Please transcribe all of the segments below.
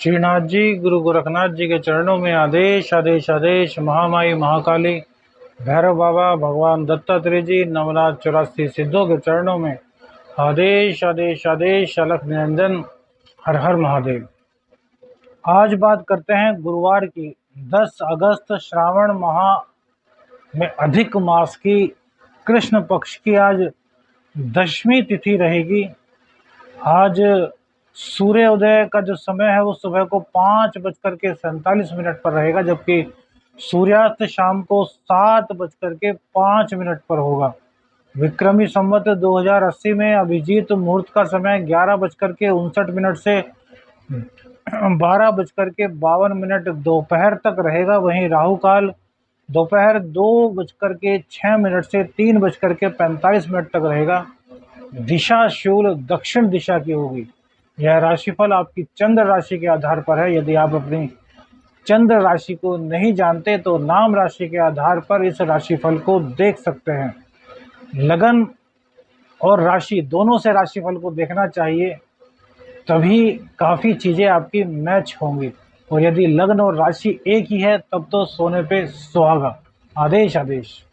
श्रीनाथ जी, गुरु गोरखनाथ जी के चरणों में आदेश आदेश आदेश। महामाई महाकाली, भैरव बाबा, भगवान दत्तात्रेय जी, नवनाथ 84 सिद्धों के चरणों में आदेश आदेश आदेश। अलख निरंजन, हर हर महादेव। आज बात करते हैं गुरुवार की, 10 अगस्त श्रावण माह में अधिक मास की कृष्ण पक्ष की आज दशमी तिथि रहेगी। आज सूर्योदय का जो समय है वो सुबह को 5:47 पर रहेगा, जबकि सूर्यास्त शाम को 7:05 पर होगा। विक्रमी संवत 2080 में अभिजीत मुहूर्त का समय 11:59 से 12:52 दोपहर तक रहेगा। वहीं राहु काल दोपहर 2:06 से 3:45 तक रहेगा। दिशा शूल दक्षिण दिशा की होगी। यह राशिफल आपकी चंद्र राशि के आधार पर है। यदि आप अपनी चंद्र राशि को नहीं जानते तो नाम राशि के आधार पर इस राशिफल को देख सकते हैं। लगन और राशि दोनों से राशिफल को देखना चाहिए, तभी काफ़ी चीज़ें आपकी मैच होंगी। और यदि लग्न और राशि एक ही है तब तो सोने पे सुहागा। आदेश आदेश।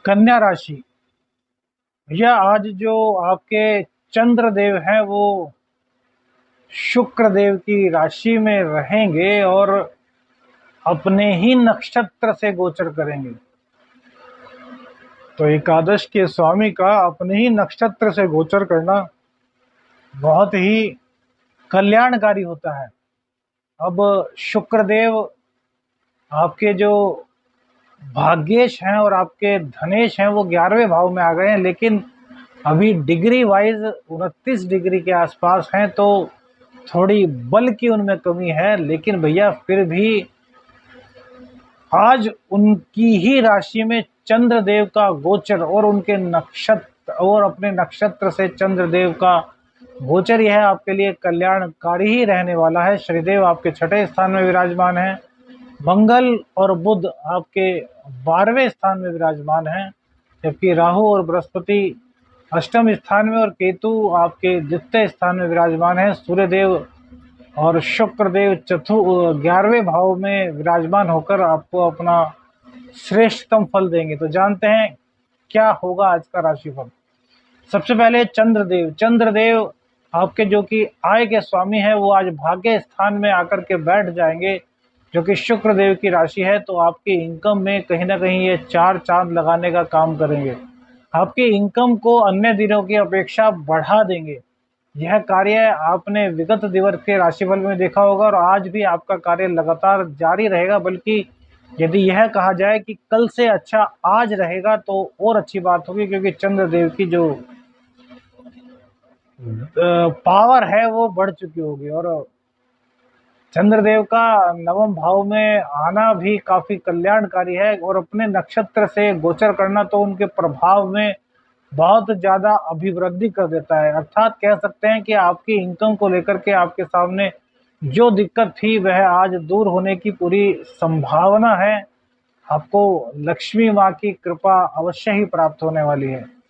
कन्या राशि, यह आज जो आपके चंद्र देव हैं वो शुक्र देव की राशि में रहेंगे और अपने ही नक्षत्र से गोचर करेंगे। तो एकादश के स्वामी का अपने ही नक्षत्र से गोचर करना बहुत ही कल्याणकारी होता है। अब शुक्र देव आपके जो भाग्येश हैं और आपके धनेश हैं वो 11वें भाव में आ गए हैं, लेकिन अभी डिग्री वाइज 29 डिग्री के आसपास हैं, तो थोड़ी बल की उनमें कमी है। लेकिन भैया फिर भी आज उनकी ही राशि में चंद्रदेव का गोचर और उनके नक्षत्र और अपने नक्षत्र से चंद्रदेव का गोचर, यह आपके लिए कल्याणकारी ही रहने वाला है। शनिदेव आपके 6ठे स्थान में विराजमान हैं। मंगल और बुध आपके 12वें स्थान में विराजमान हैं, जबकि राहु और बृहस्पति अष्टम स्थान में और केतु आपके द्वितीय स्थान में विराजमान है। सूर्यदेव और शुक्रदेव 11वें भाव में विराजमान होकर आपको अपना श्रेष्ठतम फल देंगे। तो जानते हैं क्या होगा आज का राशिफल। सबसे पहले चंद्रदेव आपके जो कि आय के स्वामी है वो आज भाग्य स्थान में आकर के बैठ जाएंगे, जो कि शुक्र देव की राशि है। तो आपकी इनकम में कहीं ना कहीं ये 4 चांद लगाने का काम करेंगे। आपकी इनकम को अन्य दिनों की अपेक्षा बढ़ा देंगे। यह कार्य आपने विगत दिवस के राशिफल में देखा होगा और आज भी आपका कार्य लगातार जारी रहेगा। बल्कि यदि यह कहा जाए कि कल से अच्छा आज रहेगा तो और अच्छी बात होगी, क्योंकि चंद्रदेव की जो पावर है वो बढ़ चुकी होगी। और चंद्रदेव का 9वें भाव में आना भी काफी कल्याणकारी है और अपने नक्षत्र से गोचर करना तो उनके प्रभाव में बहुत ज्यादा अभिवृद्धि कर देता है। अर्थात कह सकते हैं कि आपकी इनकम को लेकर के आपके सामने जो दिक्कत थी वह आज दूर होने की पूरी संभावना है। आपको लक्ष्मी माँ की कृपा अवश्य ही प्राप्त होने वाली है।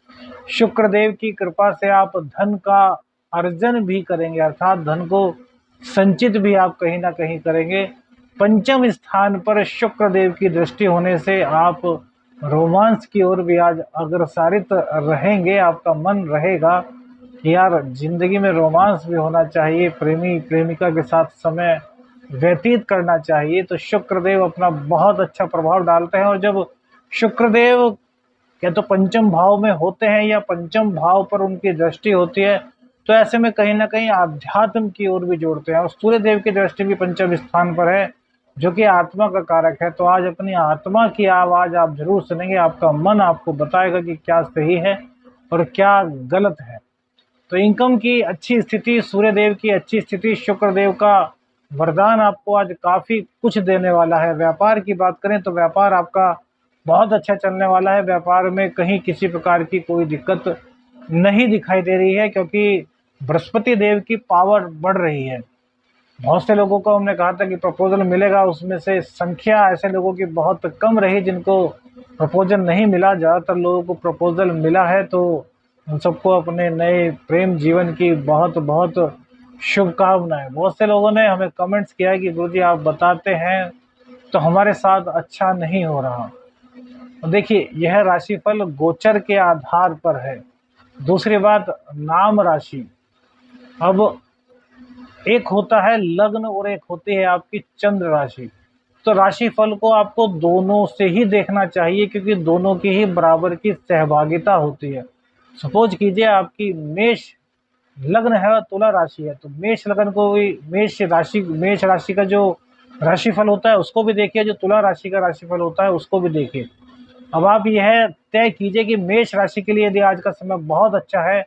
शुक्रदेव की कृपा से आप धन का अर्जन भी करेंगे, अर्थात धन को संचित भी आप कहीं ना कहीं करेंगे। पंचम स्थान पर शुक्रदेव की दृष्टि होने से आप रोमांस की ओर भी आज अग्रसरित रहेंगे। आपका मन रहेगा कि यार जिंदगी में रोमांस भी होना चाहिए, प्रेमी प्रेमिका के साथ समय व्यतीत करना चाहिए। तो शुक्रदेव अपना बहुत अच्छा प्रभाव डालते हैं। और जब शुक्रदेव या तो पंचम भाव में होते हैं या पंचम भाव पर उनकी दृष्टि होती है, तो ऐसे में कहीं ना कहीं आध्यात्म की ओर भी जोड़ते हैं। और सूर्यदेव की दृष्टि भी पंचम स्थान पर है, जो कि आत्मा का कारक है। तो आज अपनी आत्मा की आवाज आप जरूर सुनेंगे। आपका मन आपको बताएगा कि क्या सही है और क्या गलत है। तो इनकम की अच्छी स्थिति, सूर्यदेव की अच्छी स्थिति, शुक्रदेव का वरदान आपको आज काफी कुछ देने वाला है। व्यापार की बात करें तो व्यापार आपका बहुत अच्छा चलने वाला है। व्यापार में कहीं किसी प्रकार की कोई दिक्कत नहीं दिखाई दे रही है, क्योंकि बृहस्पति देव की पावर बढ़ रही है। बहुत से लोगों को हमने कहा था कि प्रपोजल मिलेगा, उसमें से संख्या ऐसे लोगों की बहुत कम रही जिनको प्रपोजल नहीं मिला। ज़्यादातर लोगों को प्रपोजल मिला है। तो उन सबको अपने नए प्रेम जीवन की बहुत बहुत शुभकामनाएं। बहुत से लोगों ने हमें कमेंट्स किया है कि गुरुजी आप बताते हैं तो हमारे साथ अच्छा नहीं हो रहा। तो देखिए, यह राशिफल गोचर के आधार पर है। दूसरी बात, नाम राशि। अब एक होता है लग्न और एक होती है आपकी चंद्र राशि। तो राशिफल को आपको दोनों से ही देखना चाहिए, क्योंकि दोनों की ही बराबर की सहभागिता होती है। सपोज कीजिए आपकी मेष लग्न है और तुला राशि है, तो मेष लग्न को भी मेष राशि का जो राशिफल होता है उसको भी देखिए, जो तुला राशि का राशिफल होता है उसको भी देखिए। अब आप यह तय कीजिए कि मेष राशि के लिए यदि आज का समय बहुत अच्छा है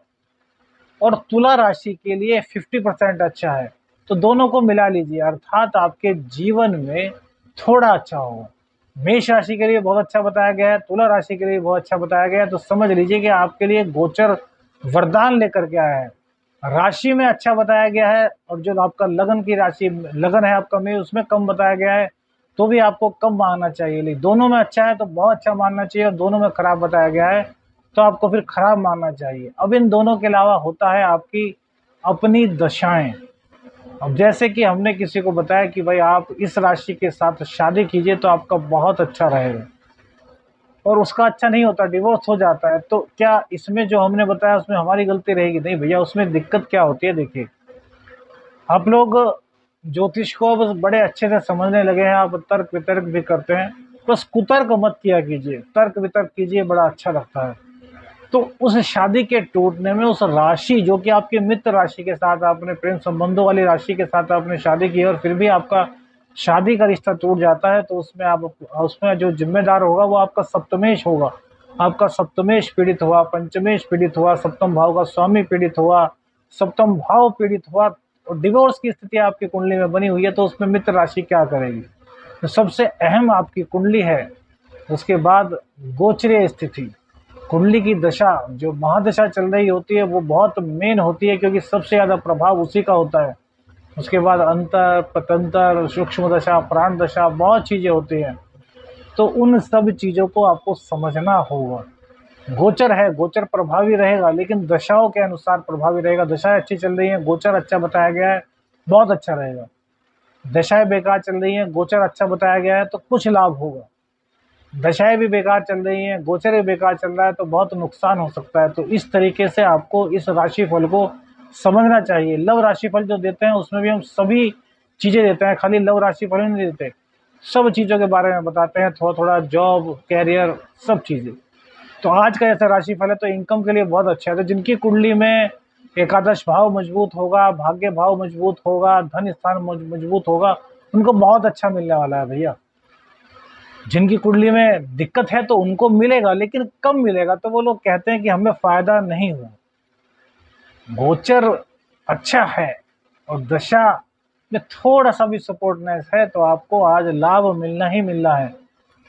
और तुला राशि के लिए 50% अच्छा है, तो दोनों को मिला लीजिए, अर्थात आपके जीवन में थोड़ा अच्छा होगा। मेष राशि के लिए बहुत अच्छा बताया गया है, तुला राशि के लिए बहुत अच्छा बताया गया है, तो समझ लीजिए कि आपके लिए गोचर वरदान लेकर के आया है। राशि में अच्छा बताया गया है, और जो आपका लगन की राशि लगन है आपका में, उसमें कम बताया गया है, तो भी आपको कम मानना चाहिए। लेकिन दोनों में अच्छा है तो बहुत अच्छा मानना चाहिए, और दोनों में खराब बताया गया है तो आपको फिर खराब मानना चाहिए। अब इन दोनों के अलावा होता है आपकी अपनी दशाएं। अब जैसे कि हमने किसी को बताया कि भाई आप इस राशि के साथ शादी कीजिए तो आपका बहुत अच्छा रहेगा, और उसका अच्छा नहीं होता, डिवोर्स हो जाता है, तो क्या इसमें जो हमने बताया उसमें हमारी गलती रहेगी? नहीं भैया, उसमें दिक्कत क्या होती है, देखिए आप लोग ज्योतिष को बस बड़े अच्छे से समझने लगे हैं, आप तर्क वितर्क भी करते हैं, बस कुतर्क मत किया कीजिए, तर्क वितर्क कीजिए, बड़ा अच्छा लगता है। तो उस शादी के टूटने में उस राशि जो कि आपके मित्र राशि के साथ आपने प्रेम संबंधों वाली राशि के साथ आपने शादी की और फिर भी आपका शादी का रिश्ता टूट जाता है, तो उसमें जो जिम्मेदार होगा वो आपका सप्तमेश होगा। आपका सप्तमेश पीड़ित हुआ, पंचमेश पीड़ित हुआ, सप्तम भाव का स्वामी पीड़ित हुआ, सप्तम भाव पीड़ित हुआ, और डिवोर्स की स्थिति आपकी कुंडली में बनी हुई है, तो उसमें मित्र राशि क्या करेगी? तो सबसे अहम आपकी कुंडली है। उसके बाद गोचरीय स्थिति, कुंडली की दशा, जो महादशा चल रही होती है वो बहुत मेन होती है, क्योंकि सबसे ज्यादा प्रभाव उसी का होता है। उसके बाद अंतर, पतंतर, सूक्ष्म दशा, प्राण दशा, बहुत चीजें होती हैं, तो उन सब चीजों को आपको समझना होगा। गोचर है, गोचर प्रभावी रहेगा, लेकिन दशाओं के अनुसार प्रभावी रहेगा। दशाएं अच्छी चल रही हैं, गोचर अच्छा बताया गया है, बहुत अच्छा रहेगा। दशाएं बेकार चल रही हैं, गोचर अच्छा बताया गया है, तो कुछ लाभ होगा। दशाएं भी बेकार चल रही हैं, गोचर भी बेकार चल रहा है, तो बहुत नुकसान हो सकता है। तो इस तरीके से आपको इस राशिफल को समझना चाहिए। लव राशिफल जो देते हैं उसमें भी हम सभी चीजें देते हैं, खाली लव राशिफल ही नहीं देते, सब चीजों के बारे में बताते हैं, थोड़ा थोड़ा जॉब, कैरियर, सब चीजें। तो आज का जैसा राशिफल है तो इनकम के लिए बहुत अच्छा है। तो जिनकी कुंडली में एकादश भाव मजबूत होगा, भाग्य भाव मजबूत होगा, धन स्थान मजबूत होगा, उनको बहुत अच्छा मिलने वाला है भैया। जिनकी कुंडली में दिक्कत है तो उनको मिलेगा, लेकिन कम मिलेगा, तो वो लोग कहते हैं कि हमें फायदा नहीं हुआ। गोचर अच्छा है और दशा में थोड़ा सा भी सपोर्टनेस है तो आपको आज लाभ मिलना ही मिलना है।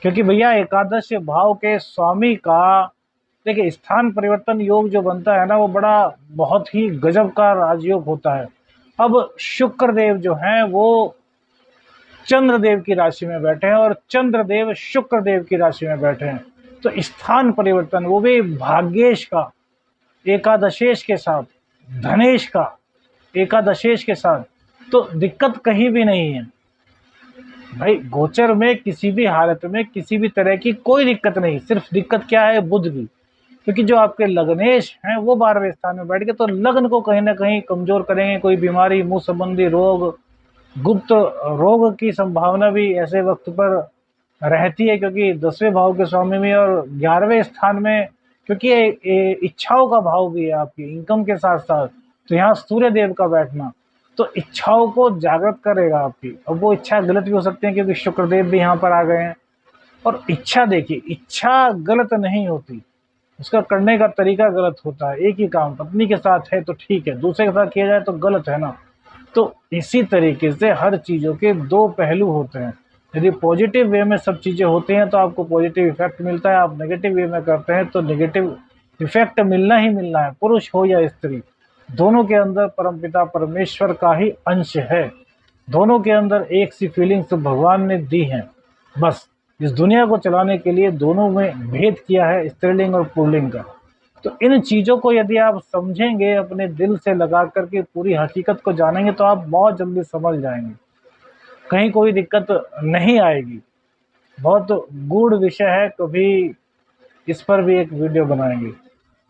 क्योंकि भैया एकादश भाव के स्वामी का, देखिए स्थान परिवर्तन योग जो बनता है ना, वो बड़ा बहुत ही गजब का राजयोग होता है। अब शुक्रदेव जो हैं वो चंद्रदेव की राशि में बैठे हैं, और चंद्रदेव शुक्रदेव की राशि में बैठे हैं, तो स्थान परिवर्तन, वो भी भाग्येश का, एकादशेश के साथ, धनेश का, एकादशेश के साथ, तो दिक्कत कहीं भी नहीं है भाई। गोचर में किसी भी हालत में किसी भी तरह की कोई दिक्कत नहीं, सिर्फ दिक्कत क्या है, बुध की, क्योंकि जो आपके लग्नेश हैं वो 12वें स्थान में बैठ गए, तो लग्न को कहीं ना कहीं कमजोर करेंगे। कोई बीमारी, मुंह संबंधी रोग, गुप्त रोग की संभावना भी ऐसे वक्त पर रहती है, क्योंकि 10वें भाव के स्वामी में और 11वें स्थान में, क्योंकि ये इच्छाओं का भाव भी है आपकी इनकम के साथ साथ, तो यहाँ सूर्य देव का बैठना तो इच्छाओं को जागृत करेगा आपकी। अब वो इच्छा गलत भी हो सकती है, क्योंकि शुक्रदेव भी यहाँ पर आ गए हैं। और इच्छा देखिए, इच्छा गलत नहीं होती, उसका करने का तरीका गलत होता है। एक ही काम पत्नी के साथ है तो ठीक है, दूसरे के साथ किया जाए तो गलत है ना। तो इसी तरीके से हर चीज़ों के दो पहलू होते हैं। यदि पॉजिटिव वे में सब चीज़ें होती हैं तो आपको पॉजिटिव इफेक्ट मिलता है, आप नेगेटिव वे में करते हैं तो नेगेटिव इफेक्ट मिलना ही मिलना है, पुरुष हो या स्त्री। दोनों के अंदर परमपिता परमेश्वर का ही अंश है, दोनों के अंदर एक सी फीलिंग्स भगवान ने दी हैं। बस इस दुनिया को चलाने के लिए दोनों में भेद किया है, स्त्रीलिंग और पुल्लिंग का। तो इन चीज़ों को यदि आप समझेंगे, अपने दिल से लगा करके पूरी हकीकत को जानेंगे, तो आप बहुत जल्दी समझ जाएंगे, कहीं कोई दिक्कत नहीं आएगी। बहुत गूढ़ विषय है, कभी इस पर भी एक वीडियो बनाएंगे।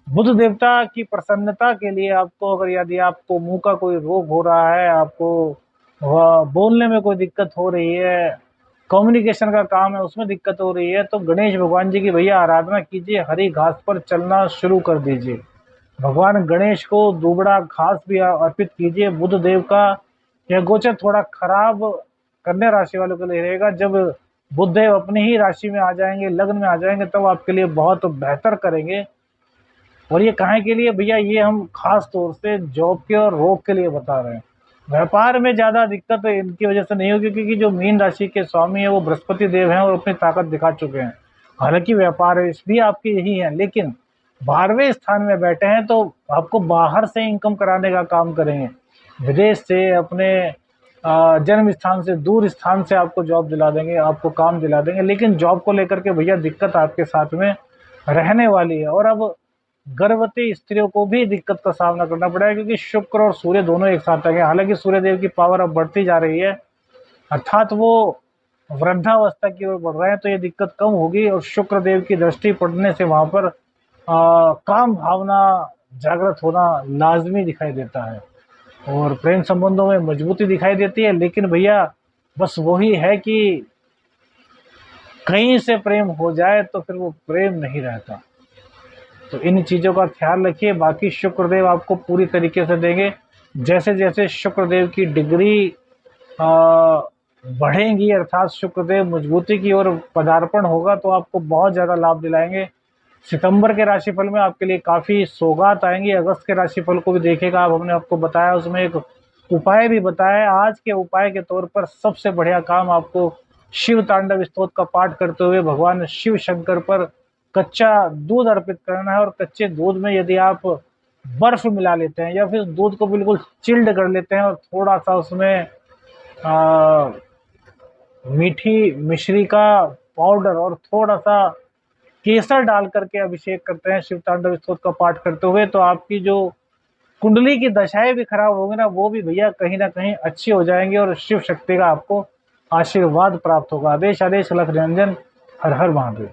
बुध देवता की प्रसन्नता के लिए आपको, अगर यदि आपको मुंह का कोई रोग हो रहा है, आपको बोलने में कोई दिक्कत हो रही है, कम्युनिकेशन का काम है उसमें दिक्कत हो रही है, तो गणेश भगवान जी की भैया आराधना कीजिए, हरी घास पर चलना शुरू कर दीजिए। भगवान गणेश को दुबड़ा घास भी अर्पित कीजिए। बुध देव का यह गोचर थोड़ा खराब कन्या राशि वालों के लिए रहेगा। जब बुध देव अपनी ही राशि में आ जाएंगे, लग्न में आ जाएंगे, तब आपके लिए बहुत बेहतर करेंगे। और ये काहे के लिए भैया, ये हम खास तौर से जॉब के और रोग के लिए बता रहे हैं। व्यापार में ज़्यादा दिक्कत इनकी वजह से नहीं होगी, क्योंकि जो मीन राशि के स्वामी है वो बृहस्पति देव हैं और अपनी ताकत दिखा चुके हैं। हालांकि व्यापार भी आपके यही है, लेकिन 12वें स्थान में बैठे हैं, तो आपको बाहर से इनकम कराने का काम करेंगे। विदेश से, अपने जन्म स्थान से, दूर स्थान से आपको जॉब दिला देंगे, आपको काम दिला देंगे। लेकिन जॉब को लेकर के भैया दिक्कत आपके साथ में रहने वाली है। और अब गर्भवती स्त्रियों को भी दिक्कत का सामना करना पड़ेगा, क्योंकि शुक्र और सूर्य दोनों एक साथ आएंगे। हालांकि सूर्य देव की पावर अब बढ़ती जा रही है, अर्थात वो वृद्धावस्था की ओर बढ़ रहे हैं, तो ये दिक्कत कम होगी। और शुक्र देव की दृष्टि पड़ने से वहां पर काम भावना जागृत होना लाजमी दिखाई देता है, और प्रेम संबंधों में मजबूती दिखाई देती है। लेकिन भैया बस वही है कि कहीं से प्रेम हो जाए तो फिर वो प्रेम नहीं रहता। तो इन चीज़ों का ख्याल रखिए। बाकी शुक्रदेव आपको पूरी तरीके से देंगे। जैसे जैसे शुक्रदेव की डिग्री बढ़ेंगी, अर्थात शुक्रदेव मजबूती की ओर पदार्पण होगा, तो आपको बहुत ज़्यादा लाभ दिलाएंगे। सितंबर के राशिफल में आपके लिए काफ़ी सौगात आएंगी। अगस्त के राशिफल को भी देखेगा आप, हमने आपको बताया, उसमें एक उपाय भी बताया। आज के उपाय के तौर पर सबसे बढ़िया काम आपको शिव तांडव स्तोत्र का पाठ करते हुए भगवान शिव शंकर पर कच्चा दूध अर्पित करना है। और कच्चे दूध में यदि आप बर्फ मिला लेते हैं, या फिर दूध को बिल्कुल चिल्ड कर लेते हैं और थोड़ा सा उसमें मीठी मिश्री का पाउडर और थोड़ा सा केसर डाल करके अभिषेक करते हैं शिव तांडव स्तोत्र का पाठ करते हुए, तो आपकी जो कुंडली की दशाएं भी खराब होंगी ना, वो भी भैया कहीं ना कहीं अच्छी हो जाएंगी, और शिव शक्ति का आपको आशीर्वाद प्राप्त होगा। आदेश आदेश लख निरंजन। हर हर महादेव।